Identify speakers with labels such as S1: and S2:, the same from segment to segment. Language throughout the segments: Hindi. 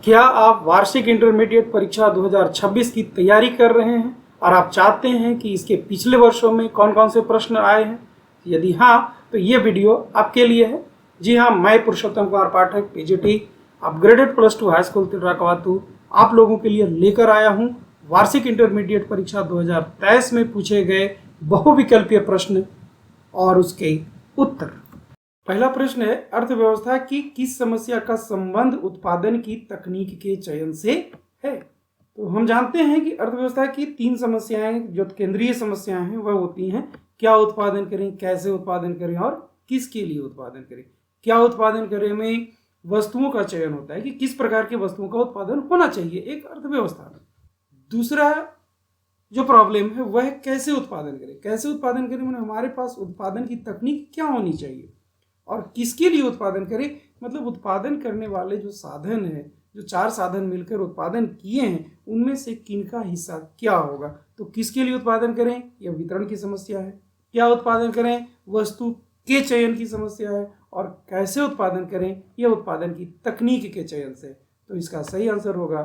S1: क्या आप वार्षिक इंटरमीडिएट परीक्षा 2026 की तैयारी कर रहे हैं और आप चाहते हैं कि इसके पिछले वर्षों में कौन कौन से प्रश्न आए हैं? यदि हाँ, तो ये वीडियो आपके लिए है। जी हाँ, मैं पुरुषोत्तम Kumar Pathak, PGT upgraded +2 high school तिलराकवातू आप लोगों के लिए लेकर आया हूँ वार्षिक इंटरमीडिएट परीक्षा 2023 में पूछे गए बहुविकल्पीय प्रश्न और उसके उत्तर। पहला प्रश्न है, अर्थव्यवस्था की किस समस्या का संबंध उत्पादन की तकनीक के चयन से है? तो हम जानते हैं कि अर्थव्यवस्था की 3 समस्याएं जो केंद्रीय समस्याएं हैं वह होती हैं, क्या उत्पादन करें, कैसे उत्पादन करें और किसके लिए उत्पादन करें। क्या उत्पादन करें में वस्तुओं का चयन होता है कि किस प्रकार की वस्तुओं का उत्पादन होना चाहिए एक अर्थव्यवस्था में। दूसरा जो प्रॉब्लम है वह है कैसे उत्पादन करें। कैसे उत्पादन करें मतलब हमारे पास उत्पादन की तकनीक क्या होनी चाहिए और किसके लिए उत्पादन करें, मतलब उत्पादन करने वाले जो साधन है, जो 4 साधन मिलकर उत्पादन किए हैं उनमें से किनका हिस्सा क्या होगा। तो किसके लिए उत्पादन करें, यह वितरण की समस्या है। क्या उत्पादन करें, वस्तु के चयन की समस्या है। और कैसे उत्पादन करें, यह उत्पादन की तकनीक के चयन से। तो इसका सही आंसर होगा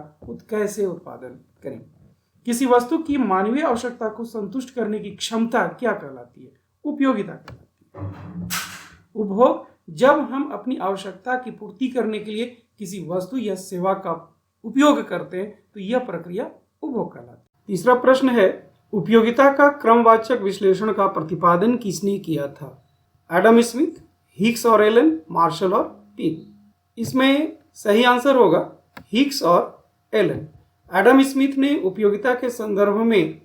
S1: कैसे उत्पादन करें। किसी वस्तु की मानवीय आवश्यकता को संतुष्ट करने की क्षमता क्या कहलाती है, उपयोगिता कहलाती है। उपभोग, जब हम अपनी आवश्यकता की पूर्ति करने के लिए किसी वस्तु या सेवा का उपयोग करते हैं तो यह प्रक्रिया उपभोग कहलाती है। तीसरा प्रश्न है, उपयोगिता का क्रमवाचक विश्लेषण का प्रतिपादन किसने किया था? एडम स्मिथ, हिग्स और एलन, मार्शल और पीक। इसमें सही आंसर होगा हिग्स और एलन। एडम स्मिथ ने उपयोगिता के संदर्भ में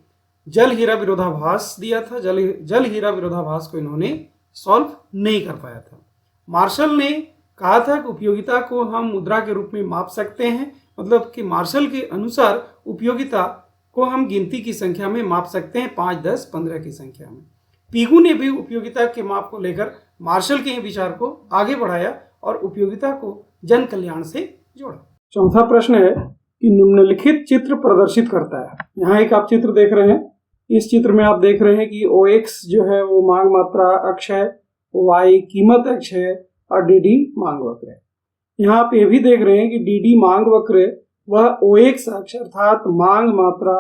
S1: जल हीरा विरोधाभास दिया था। जल हीरा विरोधाभास को इन्होंने सॉल्व नहीं कर पाया था। मार्शल ने कहा था कि उपयोगिता को हम मुद्रा के रूप में माप सकते हैं, मतलब कि मार्शल के अनुसार उपयोगिता को हम गिनती की संख्या में माप सकते हैं, 5, 10, 15 की संख्या में। पीगू ने भी उपयोगिता के माप को लेकर मार्शल के विचार को आगे बढ़ाया और उपयोगिता को जन कल्याण से जोड़ा। चौथा प्रश्न है कि निम्नलिखित चित्र प्रदर्शित करता है। यहाँ एक आप चित्र देख रहे हैं। इस चित्र में आप देख रहे हैं कि OX जो है वो मांग मात्रा अक्ष है, Y कीमत अक्ष है और DD मांग वक्र है। यहाँ आप ये भी देख रहे हैं कि DD मांग वक्र वह OX अक्ष अर्थात मांग मात्रा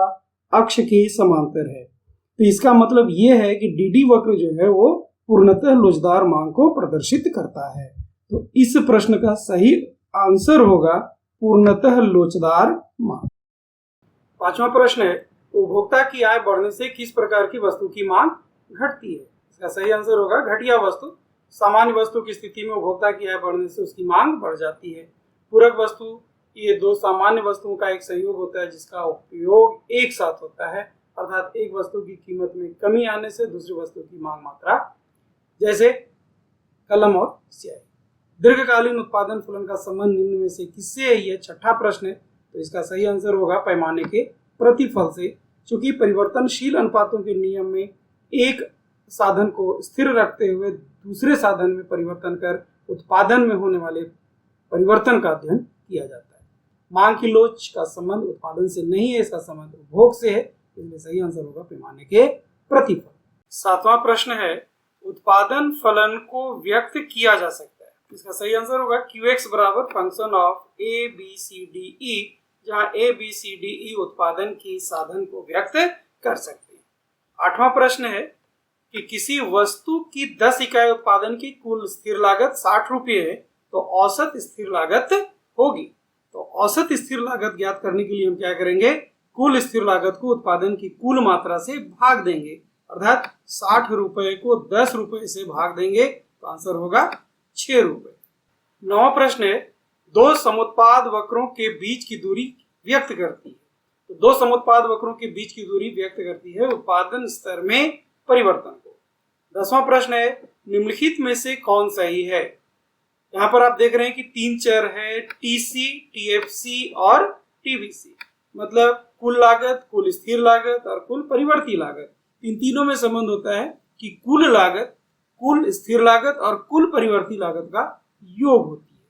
S1: अक्ष के समांतर है। तो इसका मतलब ये है कि DD वक्र जो है वो पूर्णतः लोचदार मांग को प्रदर्शित करता है। तो इस प्रश्न का सही आंसर होगा पूर्णतः लोचदार मांग। पांचवा प्रश्न है, उपभोक्ता की आय बढ़ने से किस प्रकार की वस्तु की मांग घटती है? इसका सही आंसर होगा घटिया वस्तु। सामान्य वस्तु की स्थिति में उपभोक्ता की आय बढ़ने से उसकी मांग बढ़ जाती है। पूरक वस्तु, ये 2 सामान्य वस्तुओं का एक संयोग होता है जिसका उपयोग एक साथ होता है, अर्थात एक वस्तु की कीमत में कमी आने से दूसरी वस्तु की मांग मात्रा, जैसे कलम और स्याही। दीर्घकालीन उत्पादन फलन का संबंध निम्न में से किससे है? यह छठा प्रश्न है। तो इसका सही आंसर होगा पैमाने के प्रतिफल से। चूंकि परिवर्तनशील अनुपातों के नियम में एक साधन को स्थिर रखते हुए दूसरे साधन में परिवर्तन कर उत्पादन में होने वाले परिवर्तन का अध्ययन किया जाता है। मांग की लोच का संबंध उत्पादन से नहीं है, इसका संबंध उपभोग से है, इसलिए सही आंसर होगा पैमाने के प्रतिफल। सातवां प्रश्न है, उत्पादन फलन को व्यक्त किया जा सकता है। इसका सही आंसर होगा QX बराबर फंक्शन ऑफ ABCDE, जहां ABCDE उत्पादन की साधन को व्यक्त कर सकते हैं। आठवां प्रश्न है कि किसी वस्तु की 10 इकाई उत्पादन की कुल स्थिर लागत 60 रुपये है तो औसत स्थिर लागत होगी। तो औसत स्थिर लागत ज्ञात करने के लिए हम क्या करेंगे, कुल स्थिर लागत को उत्पादन की कुल मात्रा से भाग देंगे, अर्थात 60 रुपये को 10 रुपये से भाग देंगे तो आंसर होगा 6 रुपये। 9वां प्रश्न है, 2 समुत्पाद वक्रों के बीच की दूरी व्यक्त करती है। तो 2 समुत्पाद वक्रों के बीच की दूरी व्यक्त करती है उत्पादन स्तर में परिवर्तन को। 10वां प्रश्न है, निम्नलिखित में से कौन सही है? यहाँ पर आप देख रहे हैं कि 3 चर है, TC, TFC और TVC, मतलब कुल लागत, कुल स्थिर लागत और कुल परिवर्ती लागत। इन तीनों में संबंध होता है कि कुल लागत, कुल स्थिर लागत और कुल परिवर्ती लागत का योग होती है।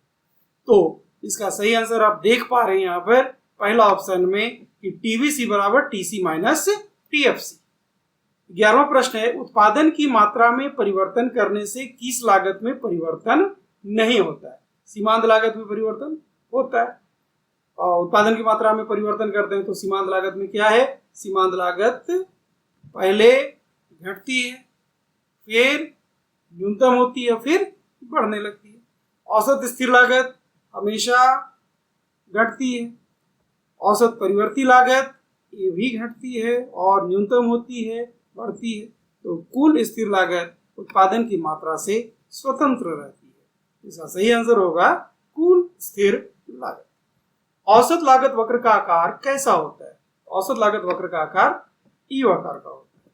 S1: तो इसका सही आंसर आप देख पा रहे हैं यहाँ पर पहला ऑप्शन में कि TVC बराबर TC माइनस TFC। 11वां प्रश्न है, उत्पादन की मात्रा में परिवर्तन करने से किस लागत में परिवर्तन नहीं होता है? सीमांत लागत में परिवर्तन होता है। और उत्पादन की मात्रा में परिवर्तन करते हैं तो सीमांत लागत में क्या है, सीमांत लागत पहले घटती है, फिर न्यूनतम होती है, फिर बढ़ने लगती है। औसत स्थिर लागत हमेशा घटती है, औसत परिवर्ती लागत ये भी घटती है और न्यूनतम होती है, बढ़ती है। तो कुल स्थिर लागत उत्पादन की मात्रा से स्वतंत्र रहती है। इसका सही आंसर होगा कुल स्थिर लागत। औसत लागत वक्र का आकार कैसा होता है? औसत लागत वक्र का आकार यू आकार का होता है।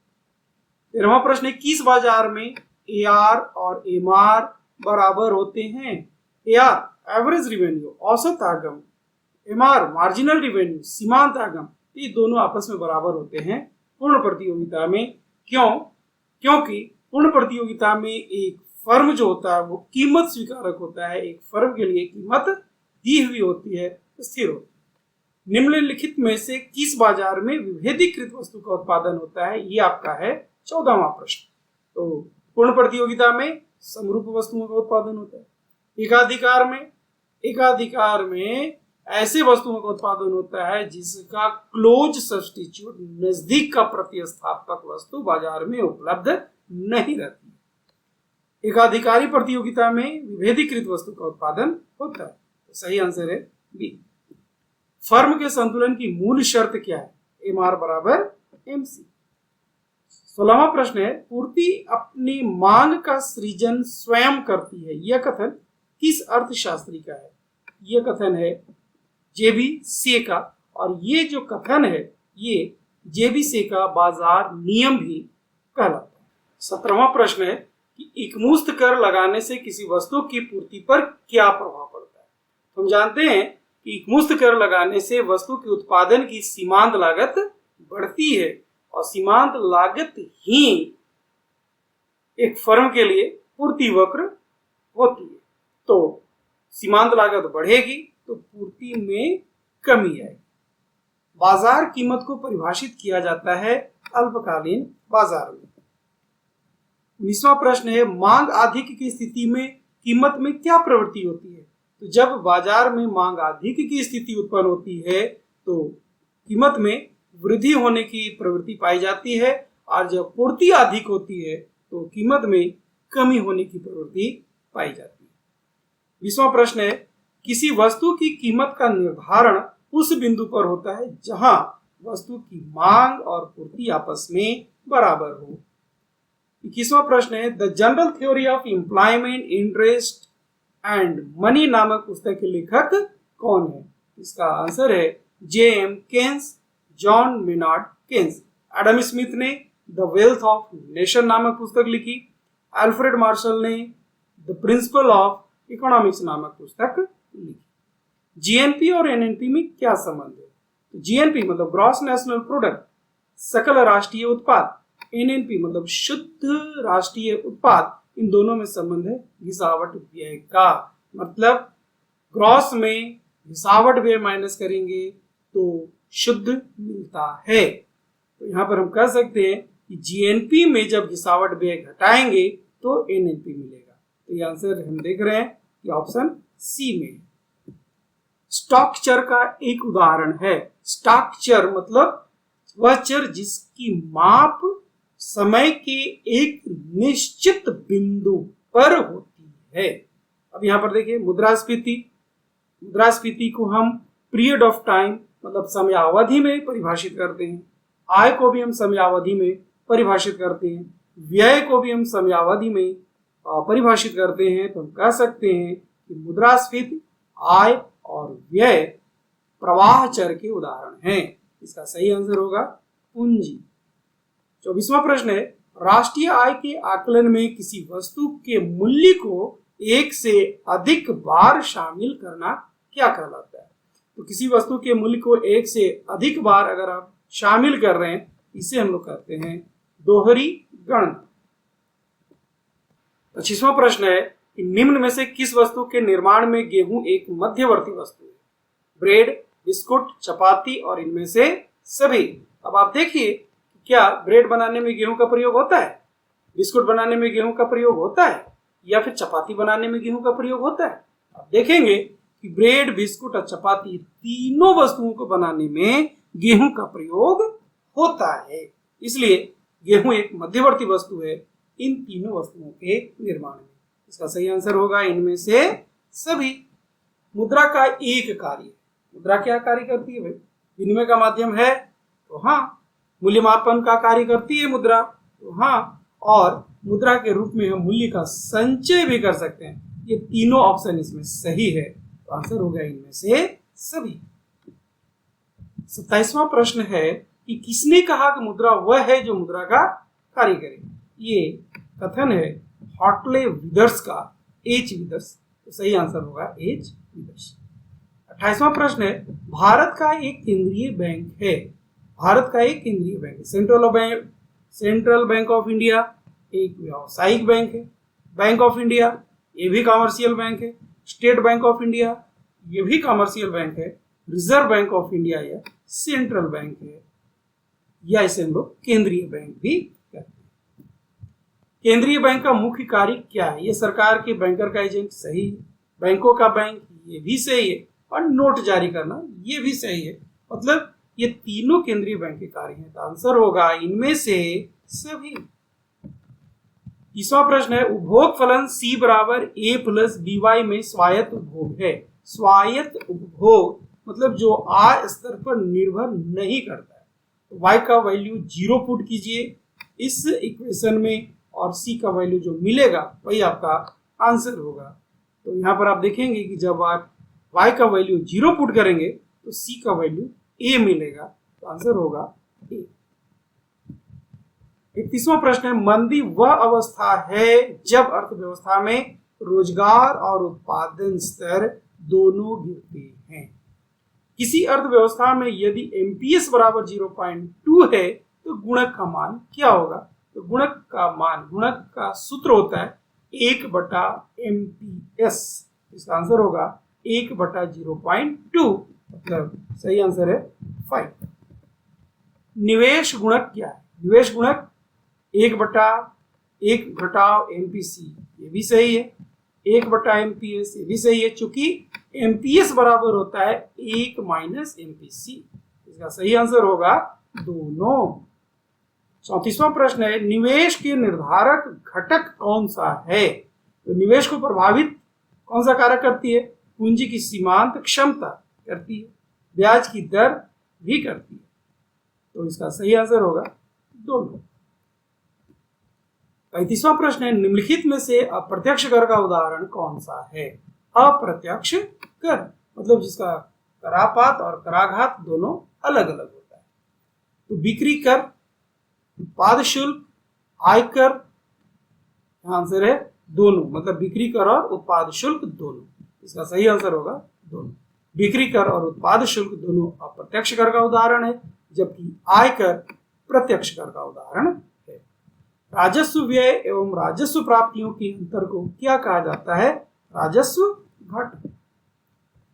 S1: 13वां प्रश्न है, किस बाजार में AR और MR बराबर होते हैं? AR एवरेज रिवेन्यू, औसत आगम, MR मार्जिनल रिवेन्यू, सीमांत आगम, ये दोनों आपस में बराबर होते हैं पूर्ण प्रतियोगिता में। क्यों? क्योंकि पूर्ण प्रतियोगिता में एक फर्म जो होता है वो कीमत स्वीकारक होता है, एक फर्म के लिए कीमत दी हुई होती है, स्थिर होती है। निम्नलिखित में से किस बाजार में विभेदीकृत वस्तु का उत्पादन होता है? ये आपका है 14वां प्रश्न। तो पूर्ण प्रतियोगिता में समरूप वस्तुओं का उत्पादन होता है। एकाधिकार में ऐसे वस्तुओं का उत्पादन होता है जिसका क्लोज सब्स्टिट्यूट, नजदीक का प्रतिस्थापक वस्तु बाजार में उपलब्ध नहीं रहती। एकाधिकारी प्रतियोगिता में विभेदीकृत वस्तु का उत्पादन होता है। तो सही आंसर है बी। फर्म के संतुलन की मूल शर्त क्या है? MR बराबर MC। 16वां प्रश्न है, पूर्ति अपनी मांग का सृजन स्वयं करती है, यह कथन किस अर्थशास्त्री का है? यह कथन है JB से का, और ये जो कथन है ये JB से का बाजार नियम भी कहलाता है। 17वां प्रश्न है कि एकमुश्त कर लगाने से किसी वस्तु की पूर्ति पर क्या प्रभाव पड़ता है? हम जानते हैं कि एकमुश्त कर लगाने से वस्तु के उत्पादन की सीमांत लागत बढ़ती है और सीमांत लागत ही एक फर्म के लिए पूर्ति वक्र होती है। तो सीमांत लागत बढ़ेगी तो पूर्ति में कमी आएगी। बाजार कीमत को परिभाषित किया जाता है अल्पकालीन बाजार में। 19वां प्रश्न है, मांग अधिक की स्थिति में कीमत में क्या प्रवृत्ति होती है? तो जब बाजार में मांग अधिक की स्थिति उत्पन्न होती है तो कीमत में वृद्धि होने की प्रवृत्ति पाई जाती है, और जब पूर्ति अधिक होती है तो कीमत में कमी होने की प्रवृत्ति पाई जाती है। 20वां प्रश्न है, किसी वस्तु की कीमत का निर्धारण उस बिंदु पर होता है जहां वस्तु की मांग और पूर्ति आपस में बराबर हो। 21वां प्रश्न है, the general theory of employment, interest and money नामक पुस्तक के लेखक कौन है? इसका आंसर है JM Keynes, John Maynard Keynes. Adam Smith ने द वेल्थ ऑफ नेशन नामक पुस्तक लिखी। अल्फ्रेड मार्शल ने द प्रिंसिपल ऑफ इकोनॉमिक्स नामक पुस्तक लिखी। GNP और NNP में क्या संबंध है? तो GNP मतलब ग्रॉस नेशनल प्रोडक्ट, सकल राष्ट्रीय उत्पाद, NNP मतलब शुद्ध राष्ट्रीय उत्पाद, इन दोनों में संबंध है घिसावट व्यय का। मतलब ग्रॉस में घिसावट व्यय माइनस करेंगे तो शुद्ध मिलता है। तो यहाँ पर हम कह सकते हैं कि GNP में जब घिसावट व्यय घटाएंगे तो NNP मिलेगा। तो ये आंसर हम देख रहे हैं कि ऑप्शन सी में। स्टॉक चर का एक उदाहरण है। स्टॉक चर मतलब वह चर जिसकी माप समय के एक निश्चित बिंदु पर होती है। अब यहाँ पर देखिए मुद्रास्फीति, मुद्रास्फीति को हम पीरियड ऑफ टाइम मतलब समयावधि में परिभाषित करते हैं। आय को भी हम समयावधि में परिभाषित करते हैं, व्यय को भी हम समयावधि में परिभाषित करते हैं। तो हम कह सकते हैं कि मुद्रास्फीति, आय और व्यय प्रवाह चर के उदाहरण हैं। इसका सही आंसर होगा पूंजी। 24वां प्रश्न है, राष्ट्रीय आय के आकलन में किसी वस्तु के मूल्य को एक से अधिक बार शामिल करना क्या कहलाता है? तो किसी वस्तु के मूल्य को एक से अधिक बार अगर आप शामिल कर रहे हैं, इसे हम लोग कहते हैं दोहरी गणना। 25वां प्रश्न है कि निम्न में से किस वस्तु के निर्माण में गेहूं एक मध्यवर्ती वस्तु है? ब्रेड, बिस्कुट, चपाती और इनमें से सभी। अब आप देखिए क्या ब्रेड बनाने में गेहूं का प्रयोग होता है, बिस्कुट बनाने में गेहूं का प्रयोग होता है, या फिर चपाती बनाने में गेहूं का प्रयोग होता है? आप देखेंगे कि ब्रेड, बिस्कुट और चपाती तीनों वस्तुओं को बनाने में गेहूं का प्रयोग होता है। इसलिए गेहूं एक मध्यवर्ती वस्तु है इन तीनों वस्तुओं के निर्माण में। इसका सही आंसर होगा इनमें से सभी। मुद्रा का एक कार्य, मुद्रा क्या कार्य करती है भाई? विनिमय का माध्यम है तो हाँ। मूल्यमापन का कार्य करती है मुद्रा तो हाँ। और मुद्रा के रूप में हम मूल्य का संचय भी कर सकते हैं। ये तीनों ऑप्शन इसमें सही है, तो आंसर होगा इनमें से सभी। 27वां प्रश्न है कि किसने कहा कि मुद्रा वह है जो मुद्रा का कार्य करे? ये कथन है हॉटले विदर्स का, एच विदर्स, तो सही आंसर होगा एच विदर्स। 28वां प्रश्न है भारत का एक केंद्रीय बैंक है। भारत का एक केंद्रीय बैंक है। सेंट्रल बैंक ऑफ इंडिया एक व्यावसायिक बैंक है। बैंक ऑफ इंडिया ये भी कॉमर्शियल बैंक है। स्टेट बैंक ऑफ इंडिया ये भी कॉमर्शियल बैंक है। रिजर्व बैंक ऑफ इंडिया या सेंट्रल बैंक है, या इसे हम लोग केंद्रीय बैंक भी कहते हैं। केंद्रीय बैंक का मुख्य कार्य क्या है? ये सरकार के बैंकर का एजेंट, सही है। बैंकों का बैंक, ये भी सही है। और नोट जारी करना, ये भी सही है। मतलब ये तीनों केंद्रीय बैंक के कार्य हैं, तो आंसर होगा इनमें से सभी। 30वां प्रश्न है उपभोग फलन C बराबर A प्लस BY में स्वायत्त उपभोग है। स्वायत्त उपभोग मतलब जो आय स्तर पर निर्भर नहीं करता है। तो y का वैल्यू 0 पुट कीजिए इस इक्वेशन में, और C का वैल्यू जो मिलेगा वही आपका आंसर होगा। तो यहाँ पर आप देखेंगे कि जब आप y का वैल्यू 0 पुट करेंगे तो C का वैल्यू A मिलेगा, तो आंसर होगा A। 31वां प्रश्न है मंदी वह अवस्था है जब अर्थव्यवस्था में रोजगार और उत्पादन स्तर दोनों गिरते हैं। किसी अर्थव्यवस्था में यदि एमपीएस बराबर 0.2 है तो गुणक का मान क्या होगा? तो गुणक का सूत्र होता है 1/MPS। इसका आंसर होगा 1/0.2, मतलब सही आंसर है 5। निवेश गुणक क्या है? निवेश गुणक 1/1 घटाव MPC, ये भी सही है। 1/MPS, ये भी सही है, चूंकि MPS बराबर होता है 1 माइनस MPC। इसका सही आंसर होगा दोनों। 34वां प्रश्न है निवेश के निर्धारक घटक कौन सा है? तो निवेश को प्रभावित कौन सा कारक करती है? पूंजी की सीमांत क्षमता करती है, ब्याज की दर भी करती है, तो इसका सही आंसर होगा दोनों। 35वां प्रश्न है निम्नलिखित में से अप्रत्यक्ष कर का उदाहरण कौन सा है? अप्रत्यक्ष कर मतलब जिसका करापात और कराघात दोनों अलग अलग होता है। तो बिक्री कर, उत्पाद शुल्क, आयकर, आंसर है दोनों, मतलब बिक्री कर और उत्पाद शुल्क दोनों। इसका सही आंसर होगा दोनों। बिक्री कर और उत्पाद शुल्क दोनों अप्रत्यक्ष कर का उदाहरण है, जबकि आयकर प्रत्यक्ष कर का उदाहरण है। राजस्व व्यय एवं राजस्व प्राप्तियों के अंतर को क्या कहा जाता है? राजस्व घट।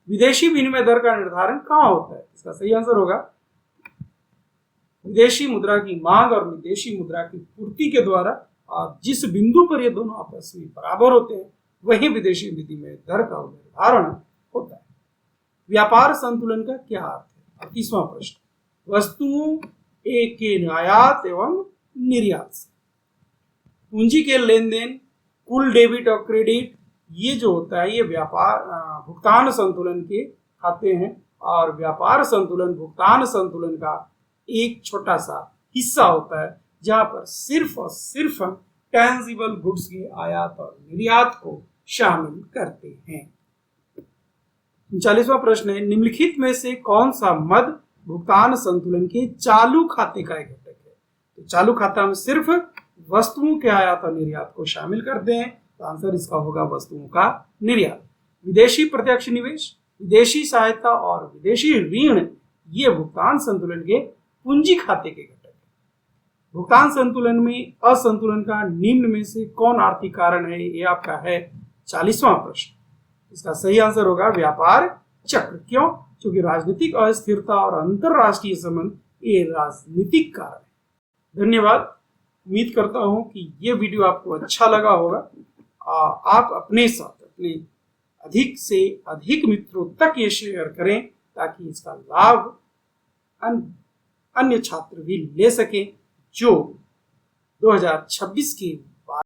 S1: विदेशी विनिमय दर का निर्धारण कहाँ होता है? इसका सही आंसर होगा विदेशी मुद्रा की मांग और विदेशी मुद्रा की पूर्ति के द्वारा, और जिस बिंदु पर ये दोनों आपस में बराबर होते हैं वही विदेशी विनिमय दर का निर्धारण होता है। व्यापार संतुलन का क्या अर्थ है? 38वां प्रश्न वस्तुओं के आयात एवं निर्यात से पूंजी के लेन देन, कुल डेबिट और क्रेडिट, ये जो होता है ये व्यापार भुगतान संतुलन के खाते हैं, और व्यापार संतुलन भुगतान संतुलन का एक छोटा सा हिस्सा होता है जहां पर सिर्फ और सिर्फ हम टेंजिबल गुड्स के आयात और निर्यात को शामिल करते हैं। 39वां प्रश्न है निम्नलिखित में से कौन सा मद भुगतान संतुलन के चालू खाते का एक घटक है? तो चालू खाता में सिर्फ वस्तुओं के आयात और निर्यात को शामिल करते हैं, तो आंसर इसका होगा वस्तुओं का निर्यात। विदेशी प्रत्यक्ष निवेश, विदेशी सहायता और विदेशी ऋण ये भुगतान संतुलन के पूंजी खाते के घटक है। भुगतान संतुलन में असंतुलन का निम्न में से कौन आर्थिक कारण है? ये आपका है 40वां प्रश्न। इसका सही आंसर होगा व्यापार चक्र। क्यों? क्योंकि राजनीतिक अस्थिरता और अंतरराष्ट्रीय संबंध ये राजनीतिक कारण है। धन्यवाद। उम्मीद करता हूं कि ये वीडियो आपको अच्छा लगा होगा। आप अपने साथ अपने अधिक से अधिक मित्रों तक ये शेयर करें ताकि इसका लाभ अन्य छात्र भी ले सकें जो 2026 के